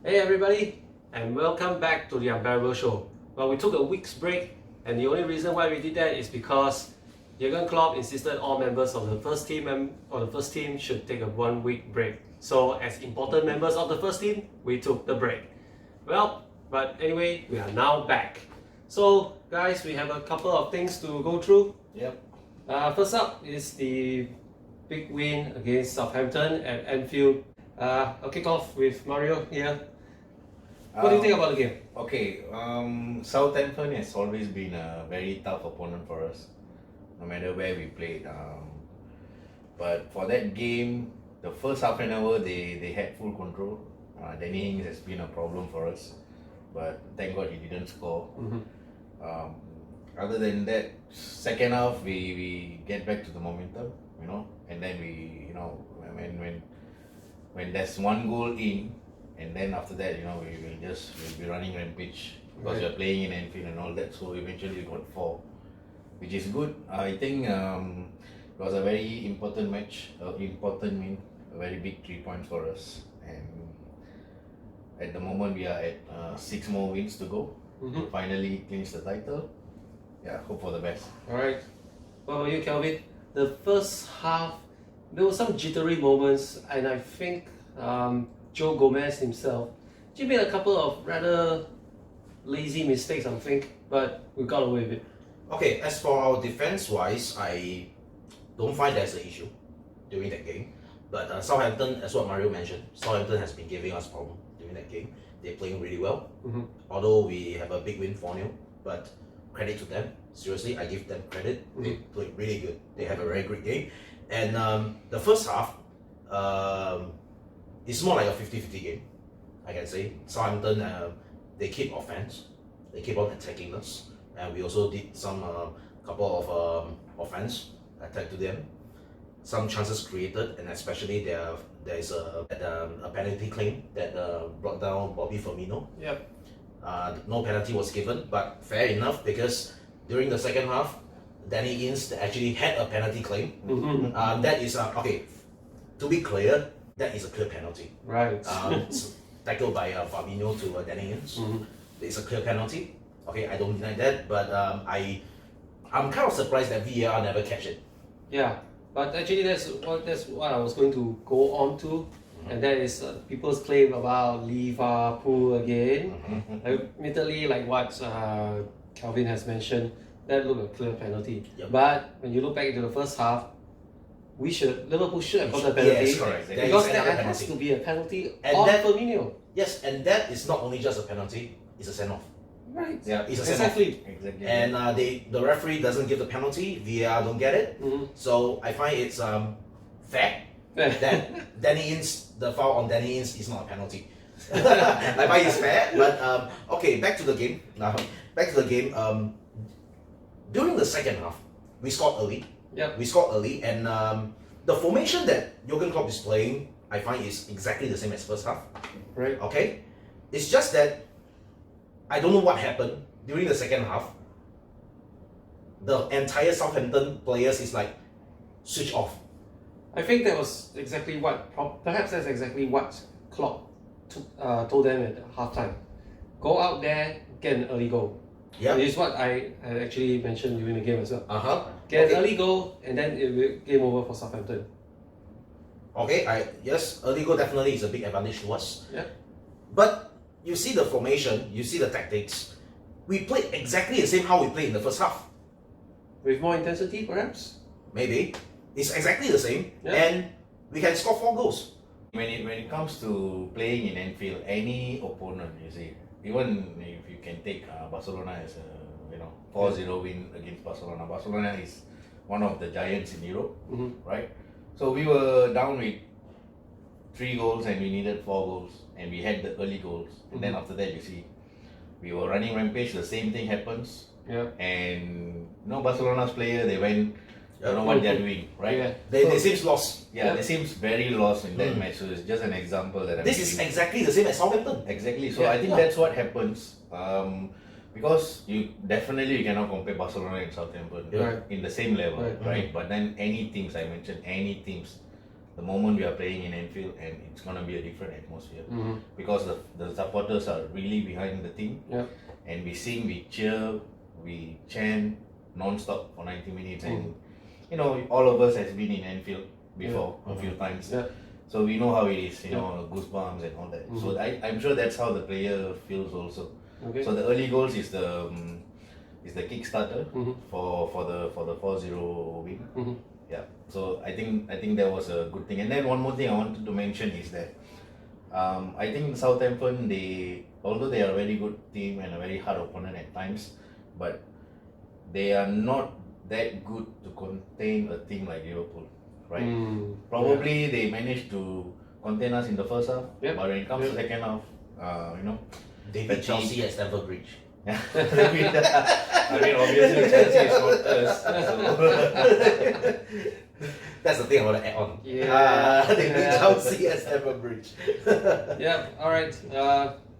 Hey everybody, and welcome back to the Unbearables show. Well, we took a week's break, and the only reason why we did that is because Jurgen Klopp insisted all members of the first team should take a 1 week break. So, as important members of the first team, we took the break. Well, but anyway, we are now back. So, guys, we have a couple of things to go through. Yep. First up is the big win against Southampton at Anfield. I'll kick off with Mario here. What do you think about the game? Okay, Southampton has always been a very tough opponent for us, no matter where we played. But for that game, the first half an hour, they had full control. Danny Ings has been a problem for us, but thank God he didn't score. Other than that, second half we get back to the momentum, and then when there's one goal in. And then after that, we'll be running rampage because we're playing in Anfield and all that. So eventually we got 4, which is good. I think it was a very important match, important win, a very big 3 points for us. And at the moment we are at 6 more wins to go to finally clinch the title. Yeah, hope for the best. Alright. What about you, Kelvin? The first half, there were some jittery moments, and I think Joe Gomez himself, he made a couple of rather lazy mistakes, I think, but we got away with it. Okay, as for our defense-wise, I don't find there's an issue during that game. But Southampton, as what Mario mentioned, Southampton has been giving us problem during that game. They're playing really well. Although we have a big win 4-0, but credit to them. Seriously, I give them credit. They played really good. They have a very great game. And the first half, it's more like a 50-50 game, I can say. Southampton, they keep offense. They keep on attacking us. And we also did some couple of offense attack to them. Some chances created, and especially there's a penalty claim that brought down Bobby Firmino. Yep. No penalty was given, but fair enough because during the second half, Danny Ings actually had a penalty claim. That is, okay, to be clear, that is a clear penalty. Right. It's tackled by Fabinho to Danny Ings. It's a clear penalty. Okay, I don't deny that, but I'm kind of surprised that VAR never catch it. Yeah, but actually that's what I was going to go on to, and that is people's claim about Liverpool again. Admittedly, like what Kelvin has mentioned, that looked a clear penalty. But when you look back into the first half, Liverpool should have got the penalty. Yes, correct. Because there has to be a penalty on Firmino. Yes, and that is not only just a penalty; it's a send-off. Right. Yeah, it's a send-off. Exactly. And the referee doesn't give the penalty. VAR don't get it. So I find it's fair that Danny Ings, the foul on Danny Ings is not a penalty. I find it's fair. But okay, back to the game. During the second half, we scored early. Yeah. We scored early, and the formation that Jurgen Klopp is playing, I find is exactly the same as first half. Right. Okay, it's just that I don't know what happened during the second half. The entire Southampton players is like switch off. I think that was exactly perhaps that's exactly what Klopp told them at halftime. Go out there, get an early goal. Yeah. Which is what I had actually mentioned during the game as well. Get an early goal, and then it will game over for Southampton. Okay, yes, early goal definitely is a big advantage to us. Yeah. But you see the formation, you see the tactics. We played exactly the same how we played in the first half. With more intensity, perhaps? Maybe. It's exactly the same, and we can score 4 goals. When it comes to playing in Anfield, any opponent, you see, even if you can take Barcelona as a 4-0 win against Barcelona. Barcelona is one of the giants in Europe, right? So we were down with 3 goals and we needed 4 goals, and we had the early goals. And then after that, you see, we were running rampage. The same thing happens. Yeah. And Barcelona's player, they went. Don't know what they're doing, right? Yeah. They seem lost. Yeah, they seems very lost in that match. So it's just an example that I'm This is giving. exactly the same as Southampton. Exactly. So I think that's what happens. Because you cannot compare Barcelona and Southampton in the same level, right? But then any teams, I mentioned any teams, the moment we are playing in Anfield, and it's gonna be a different atmosphere because the supporters are really behind the team, and we sing, we cheer, we chant non-stop for 90 minutes, and you know, all of us has been in Anfield before a few times. So we know how it is, you know, goosebumps and all that. So I'm sure that's how the player feels also. So the early goals is the kickstarter for the 4-0 win. Yeah. So I think that was a good thing. And then one more thing I wanted to mention is that I think Southampton, although they are a very good team and a very hard opponent at times, but they are not that good to contain a team like Liverpool. Right? Probably they managed to contain us in the first half, but when it comes to second half, you know, they beat Chelsea at Stamford Bridge. I mean, obviously Chelsea is not us. So. That's the thing I want to add on. They beat Chelsea at Stamford Bridge. Alright.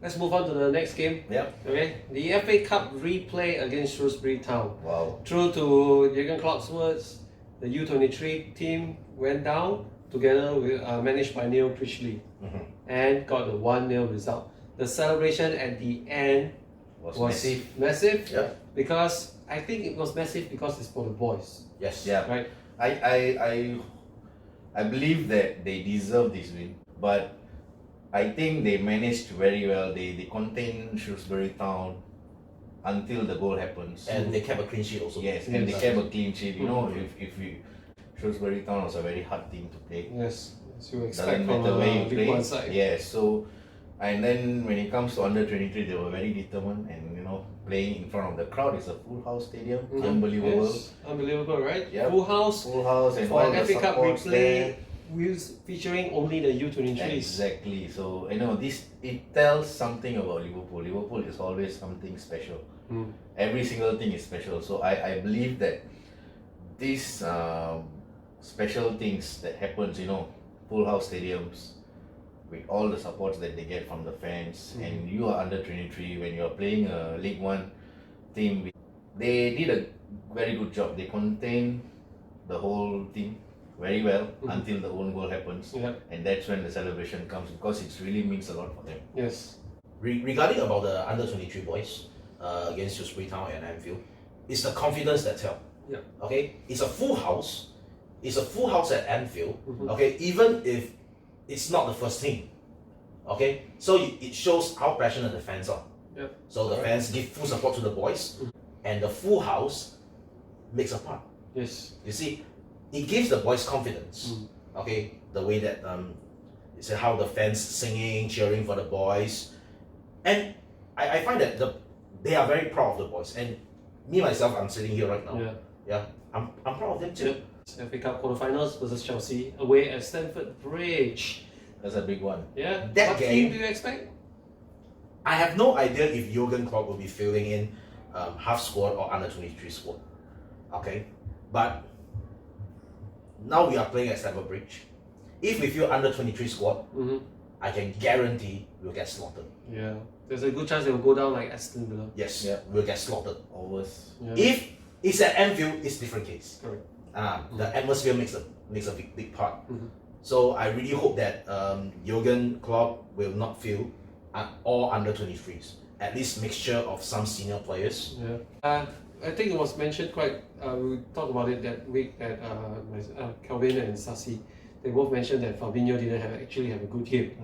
Let's move on to the next game. Okay. The FA Cup replay against Shrewsbury Town. Wow. True to Jurgen Klopp's words, the U23 team went down together with managed by Neil Critchley and got the 1-0 result. The celebration at the end was massive because I think it was massive because it's for the boys. Yes. Yeah. Right. I believe that they deserve this win, but I think they managed very well. They contained Shrewsbury Town until the goal happens. And they kept a clean sheet also. Yes, and they kept a clean sheet. You know, if Shrewsbury Town was a very hard team to play. Yes, as you expect Doesn't from matter where you League One play. side. Yes, so and then when it comes to under 23, they were very determined, and you know, playing in front of the crowd. It's a full house stadium, unbelievable. Yes, unbelievable, right? Yep. Full house and for all an the FA Cup supports replay featuring only the U23s. Exactly. So you know, it tells something about Liverpool. Liverpool is always something special. Every single thing is special. So I believe that these special things that happens, you know, full house stadiums with all the supports that they get from the fans, and you are under 23 when you are playing a League One team. They did a very good job. They contained the whole team very well until the own goal happens, and that's when the celebration comes because it really means a lot for them. Yes. Regarding about the under 23 boys against Shrewsbury Town and Anfield, it's the confidence that tell. Okay, it's a full house. It's a full house at Anfield. Okay, even if it's not the first team. Okay, so it shows how passionate the fans are. So the fans give full support to the boys, and the full house makes a part. Yes. You see, it gives the boys confidence. Okay, the way that it's how the fans singing, cheering for the boys, and I find that they are very proud of the boys. And me myself, I'm sitting here right now. I'm proud of them too. FA Cup quarterfinals versus Chelsea away at Stamford Bridge. That's a big one. That That what game, team do you expect? I have no idea if Jurgen Klopp will be filling in half squad or under 23 squad. Okay, but now we are playing at Stamford Bridge. If we feel under 23 squad, I can guarantee we'll get slaughtered. There's a good chance they will go down like Aston Villa. Yes, we'll get slaughtered. Always. If it's at Anfield, it's different case. Correct. The atmosphere makes a big part. So I really hope that Jurgen Klopp will not fill all under 23s. At least mixture of some senior players. I think it was mentioned quite. We talked about it that week that Kelvin and Sassi, they both mentioned that Fabinho didn't actually have a good game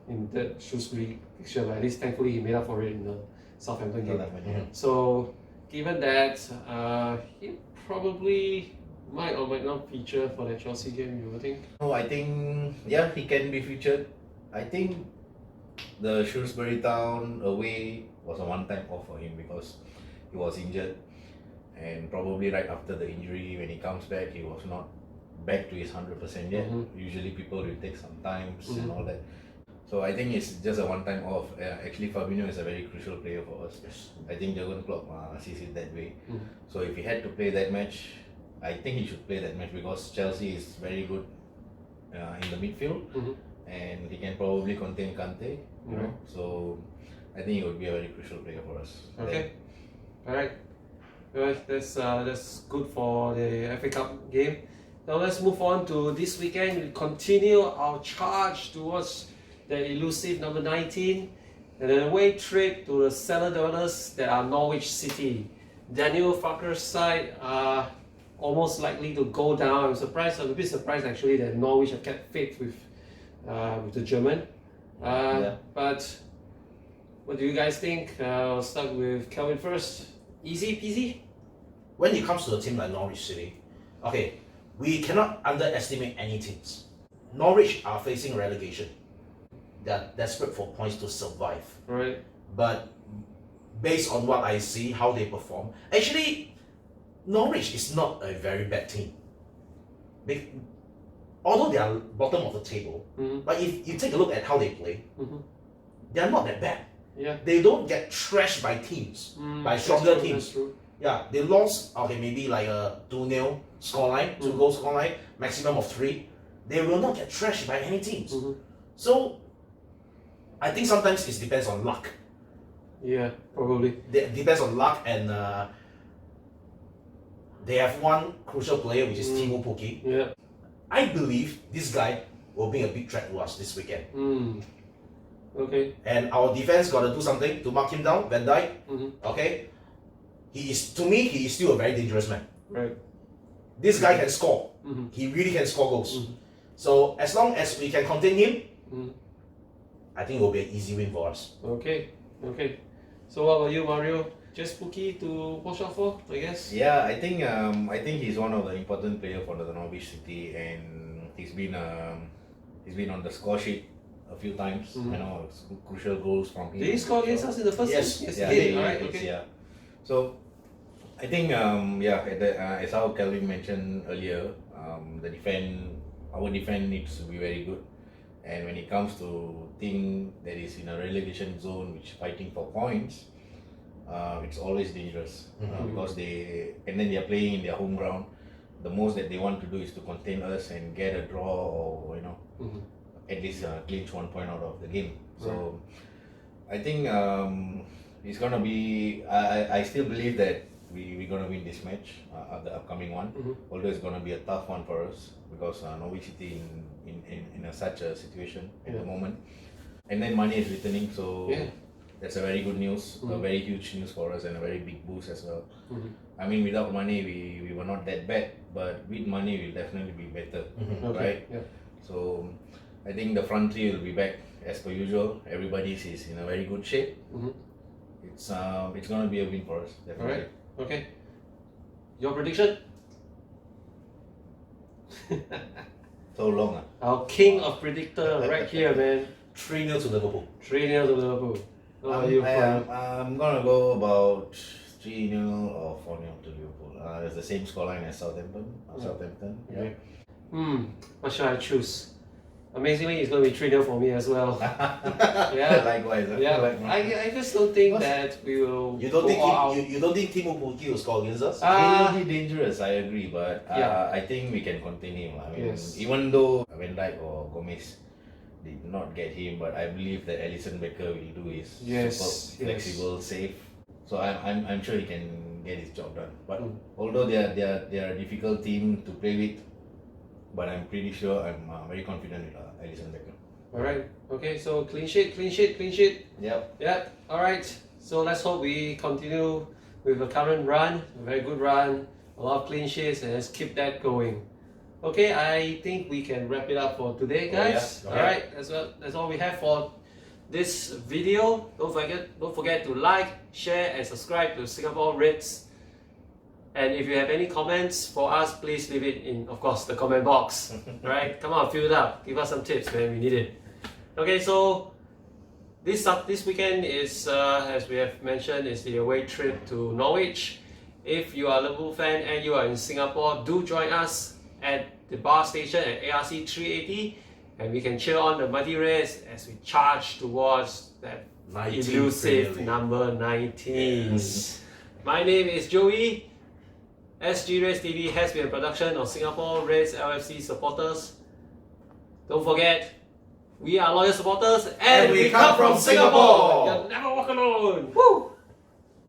in the Shrewsbury fixture, but at least thankfully he made up for it in the Southampton game. So given that, he probably might or might not feature for the Chelsea game, you would think? No, I think he can be featured. I think the Shrewsbury Town away was a one-time off for him because he was injured, and probably right after the injury, when he comes back, he was not back to his 100% yet. Usually people will take some times and all that. So I think it's just a one-time off. Actually, Fabinho is a very crucial player for us. I think Jurgen Klopp sees it that way. So if he had to play that match, I think he should play that match because Chelsea is very good in the midfield, and he can probably contain Kante. You know, so I think he would be a very crucial player for us. Okay, all right. Well, that's good for the FA Cup game. Now let's move on to this weekend. We continue our charge towards the elusive number 19 and an away trip to the cellar dwellers that are Norwich City. Daniel Farker's side are almost likely to go down. I'm a bit surprised actually that Norwich have kept faith with the German. But what do you guys think? I'll start with Kelvin first. Easy peasy? When it comes to a team like Norwich City, okay, we cannot underestimate any teams. Norwich are facing relegation. They're desperate for points to survive. Right. But based on what I see, how they perform, actually, Norwich is not a very bad team. Although they are bottom of the table, but if you take a look at how they play, they are not that bad. Yeah. They don't get trashed by teams, by stronger that's true, teams. that's true. Yeah, they lost, okay, maybe like a 2-0 scoreline, 2-goal scoreline, maximum of 3. They will not get trashed by any teams. So, I think sometimes it depends on luck. Yeah, probably. It depends on luck, and they have one crucial player, which is Timo Pukki. Yeah. I believe this guy will be a big threat to us this weekend. Okay. And our defense got to do something to mark him down, Van Dijk. Okay. To me, he is still a very dangerous man. Right. This guy can score. He really can score goals. So as long as we can contain him, I think it will be an easy win for us. Okay. Okay. So what about you, Mario? Just Pukki to watch out for, I guess. Yeah, I think he's one of the important players for the Norwich City, and he's been on the score sheet a few times. You know, crucial goals from him. Did he score against us in the first Yes. game? Yeah, he did. Alright, okay. yeah. So I think as how Kelvin mentioned earlier, our defense needs to be very good, and when it comes to team that is in a relegation zone which fighting for points, it's always dangerous because they are playing in their home ground. The most that they want to do is to contain us and get a draw, or at least clinch 1 point out of the game. So I think it's gonna be. I still believe that we're gonna win this match, the upcoming one. Although it's gonna be a tough one for us because Norwich City in such a situation at the moment, and then Mane is returning, so that's a very good news, a very huge news for us, and a very big boost as well. I mean, without Mane, we were not that bad, but with Mane, we'll definitely be better, right? Yeah. So I think the front three will be back as per usual. Everybody is in a very good shape. It's gonna be a win for us, definitely. Alright. Okay. Your prediction? So long. Our king of predictor right here, man. 3-0 to Liverpool. 3-0 to Liverpool. What about you, Frank? I'm gonna go about 3-0 or 4-0 to Liverpool. It's the same scoreline as Southampton. Yeah. What should I choose? Amazingly, it's going to be 3-0 for me as well. Yeah. Likewise. Yeah, I just don't think that we will. You don't think go all out. you don't think Timo Pukki will score against us? He will be dangerous, I agree, but I think we can contain him. I mean, even though Van Dijk or Gomez did not get him, but I believe that Alisson Becker will do his super flexible, safe. So I'm sure he can get his job done. But although they are a difficult team to play with, but I'm pretty sure I'm very confident with Alisson Becker. Alright, okay, so clean sheet. Yep. Yeah, alright. So let's hope we continue with a current run, a very good run, a lot of clean sheets, and let's keep that going. Okay, I think we can wrap it up for today, guys. Alright, that's all we have for this video. Don't forget to like, share, and subscribe to Singapore Reds. And if you have any comments for us, please leave it in, of course, the comment box. Alright, come on, fill it up. Give us some tips, man. We need it. Okay, so this weekend is, as we have mentioned, is the away trip to Norwich. If you are a Liverpool fan and you are in Singapore, do join us at the bar station at ARC 380, and we can cheer on the Mighty Reds as we charge towards that elusive number 19. Yes. My name is Joey. SG Reds TV has been a production of Singapore Reds LFC supporters. Don't forget, we are loyal supporters and we come from Singapore! You'll never walk alone! Woo!